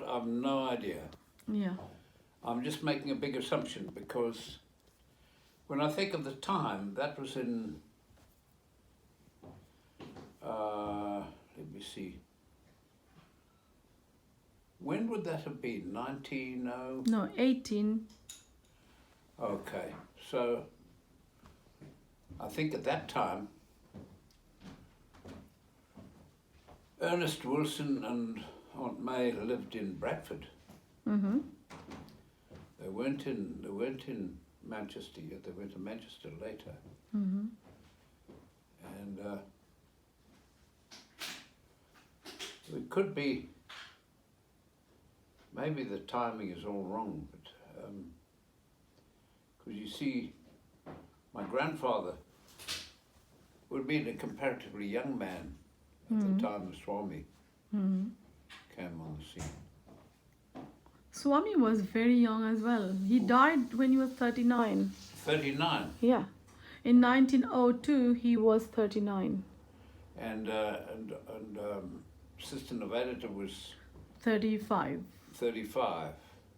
not? I've no idea. Yeah. I'm just making a big assumption because when I think of the time, that was in, let me see, when would that have been? 1900? No, 18. Okay, so I think at that time, Ernest Wilson and Aunt May lived in Bradford. Mm-hmm. They weren't in Manchester yet. They went to Manchester later. Mm-hmm. And it could be, maybe the timing is all wrong, but because you see, my grandfather would have been a comparatively young man at the time the Swami came on the scene. Swami was very young as well. He died when he was 39. 39. Yeah. In 1902, he was 39. And Sister Nivedita was 35 35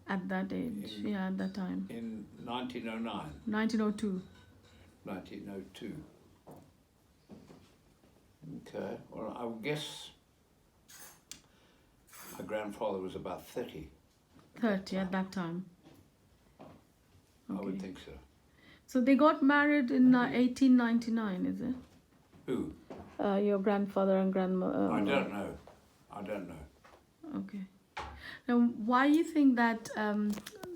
at that age. Yeah, at that time. in 1909, 1902. 1902. Okay, well, I would guess my grandfather was about 30. 30 at that time. I would Okay. think so. So they got married in 1899, is it? Who? Your grandfather and grandmother. I don't know. I don't know. Okay. Now, why do you think that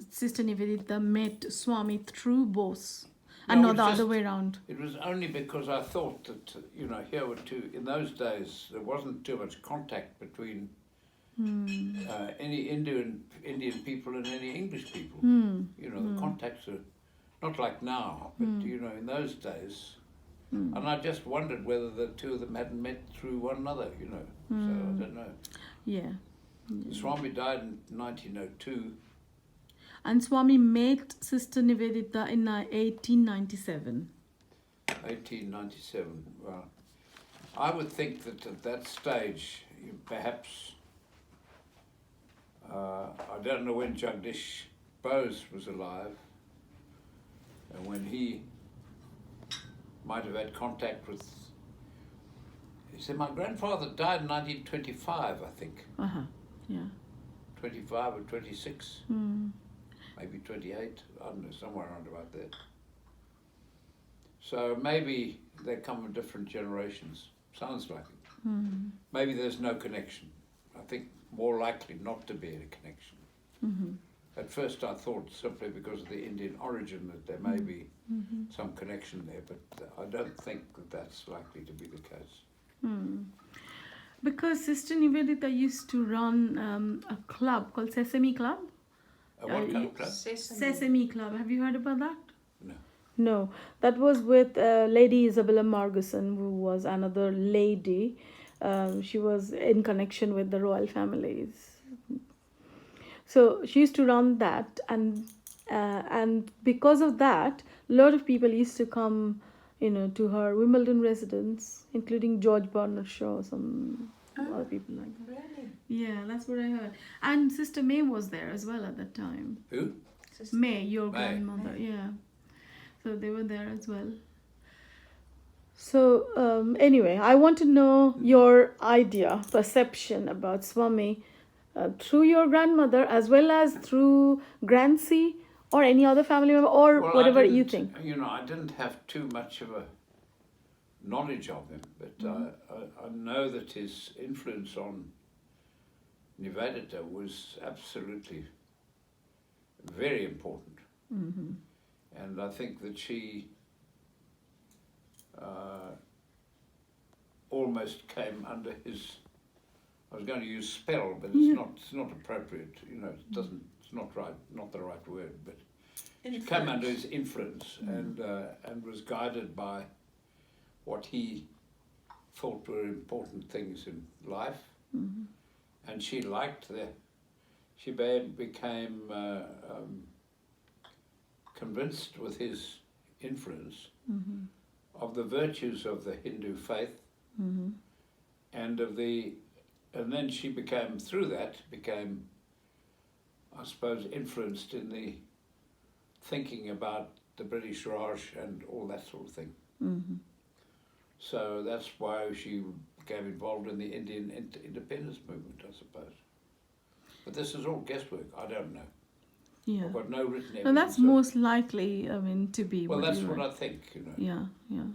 Sister Nivedita met Swami through Bose and No, not it's the other just- way around? It was only because I thought that, here were two, in those days, there wasn't too much contact between any Indian people and any English people. The contacts are not like now, but, in those days. And I just wondered whether the two of them hadn't met through one another, So I don't know. Yeah. Swami died in 1902. And Swami met Sister Nivedita in 1897. 1897. Well, I would think that at that stage, perhaps, I don't know when Jagdish Bose was alive, and when he might have had contact with. He said, my grandfather died in 1925, I think. Uh-huh. Yeah. 25 or 26, maybe 28, I don't know, somewhere around about there. So maybe they come from different generations. Sounds like it. Maybe there's no connection. I think more likely not to be a connection. At first I thought simply because of the Indian origin that there may be some connection there, but I don't think that that's likely to be the case. Because Sister Nivedita used to run a club called Sesame Club. What kind of club? Sesame Club. Have you heard about that? No. No, that was with Lady Isabella Marguson, who was another lady. She was in connection with the royal families. So she used to run that, and because of that, a lot of people used to come, to her Wimbledon residence, including George Bernard Shaw, some other people like that. Really? Yeah, that's what I heard. And Sister May was there as well at that time. Who? May, your May. grandmother, yeah. So they were there as well. So anyway, I want to know your idea, perception about Swami through your grandmother as well as through Grancy or any other family member or Well, whatever I you didn't- think. I didn't have too much of a knowledge of him, but I know that his influence on Nivedita was absolutely very important. And I think that she almost came under his, I was going to use spell, but it's not appropriate, it doesn't, it's not the right word, but she came under his influence and was guided by what he thought were important things in life. And she liked she became convinced with his influence of the virtues of the Hindu faith and then she became I suppose, influenced in the thinking about the British Raj and all that sort of thing. Mm-hmm. So that's why she became involved in the Indian independence movement, I suppose. But this is all guesswork. I don't know. Yeah. I've got no written evidence. And that's most likely, I mean, to be. Well, what that's you what read. I think, you know. Yeah, yeah.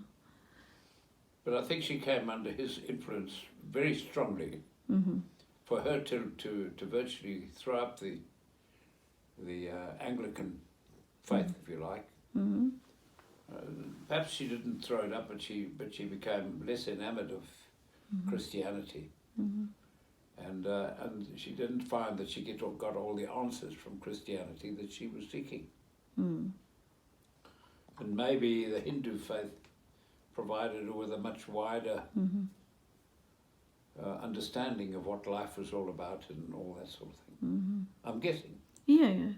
But I think she came under his influence very strongly. Mm-hmm. For her to virtually throw up the Anglican faith, if you like. Mm-hmm. Perhaps she didn't throw it up, but she became less enamoured of Christianity, and she didn't find that she got all the answers from Christianity that she was seeking. Mm. And maybe the Hindu faith provided her with a much wider understanding of what life was all about and all that sort of thing. I'm guessing. Yeah, yeah.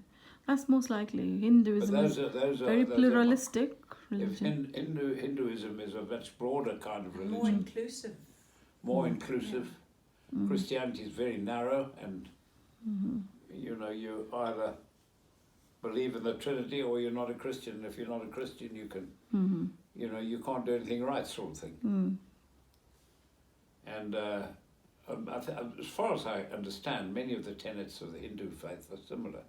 That's most likely. Hinduism But is very pluralistic religion. Hinduism is a much broader kind of religion. More inclusive. More inclusive. Mm-hmm. Christianity is very narrow, and you know, you either believe in the Trinity or you're not a Christian. If you're not a Christian, you can, you know, you can't do anything right, sort of thing. Mm. And as far as I understand, many of the tenets of the Hindu faith are similar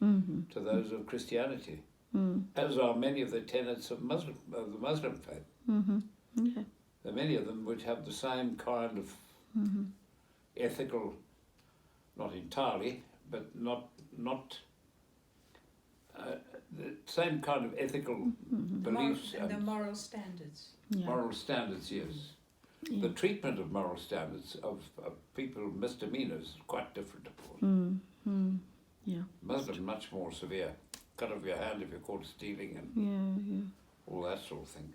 to those of Christianity, as are many of the tenets of the Muslim faith. Okay. There are many of them which have the same kind of ethical, not entirely, but not the same kind of ethical beliefs And the and moral standards. Yeah. moral standards, yes. Yeah. The treatment of moral standards of people, misdemeanors, is quite different, of course. Yeah. Muslim, much more severe. Cut off your hand if you're caught stealing and Yeah. all that sort of thing.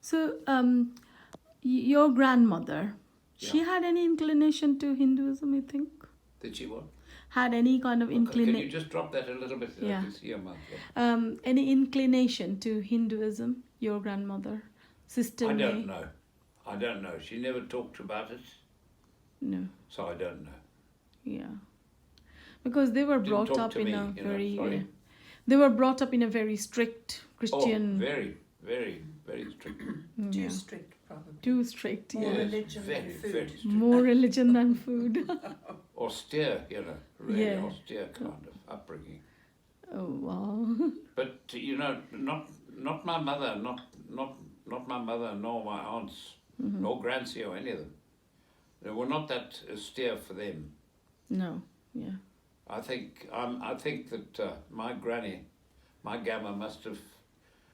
So, your grandmother, she Yeah. had any inclination to Hinduism, you think? Did she what? Had any kind of Can you inclination? just drop that a little bit? Yeah. I can see your mouth. Yeah. Any inclination to Hinduism, your grandmother? Sister I May? don't know. I don't know. She never talked about it, No. so I don't know. Yeah. Because they were Didn't brought talk up to in me, a you know, very... sorry. they were brought up in a very strict Christian... Oh, very, very, very strict. Too Yeah. strict, probably. Too strict, More yeah. religion very, than food. very strict. More religion than food. Austere, you know, really Yeah. austere kind of upbringing. Oh, wow. But you know, not my mother, not my mother, nor my aunts, nor Grancy or any of them. They were not that austere for them. No, yeah. I think that my granny, my gamma must have.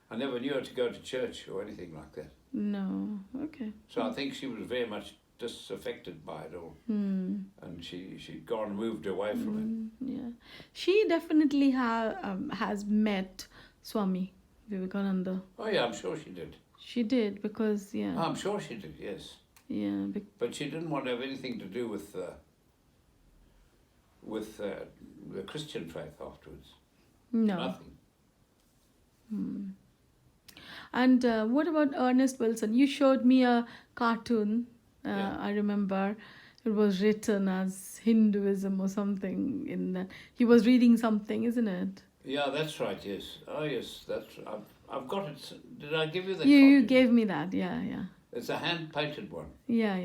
I never knew her to go to church or anything like that. No, okay. So I think she was very much disaffected by it all, Hmm. and she'd gone and moved away from it. Yeah. She definitely has met Swami Vivekananda. Oh yeah, I'm sure she did. She did because, yeah. I'm sure she did. Yes. Yeah. But she didn't want to have anything to do with the Christian faith afterwards. No. Nothing. And what about Ernest Wilson? You showed me a cartoon. Yeah. I remember it was written as Hinduism or something in that. He was reading something, isn't it? Yeah, that's right. Yes. Oh, yes. I've got it. Did I give you the? You copy? gave me that. Yeah. It's a hand painted one. Yeah.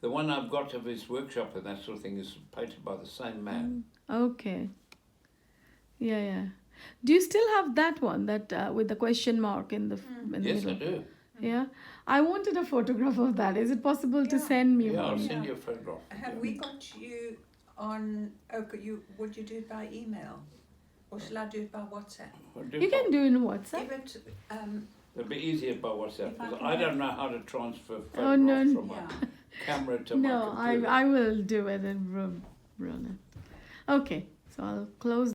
The one I've got of his workshop and that sort of thing is painted by the same man. Okay. Yeah. Do you still have that one that with the question mark in the Yes, middle? I do. Yeah. I wanted a photograph of that. Is it possible to Yeah. send me Yeah, I'll one? send you a photograph. Have we got you on... would you do it by email? Or shall I do it by WhatsApp? You can do in WhatsApp. Give it... It'll be easier by WhatsApp If I because can I don't have- know how to transfer photographs Oh, no. from my yeah. camera to my No, computer. I will do it and run it. Okay, so I'll close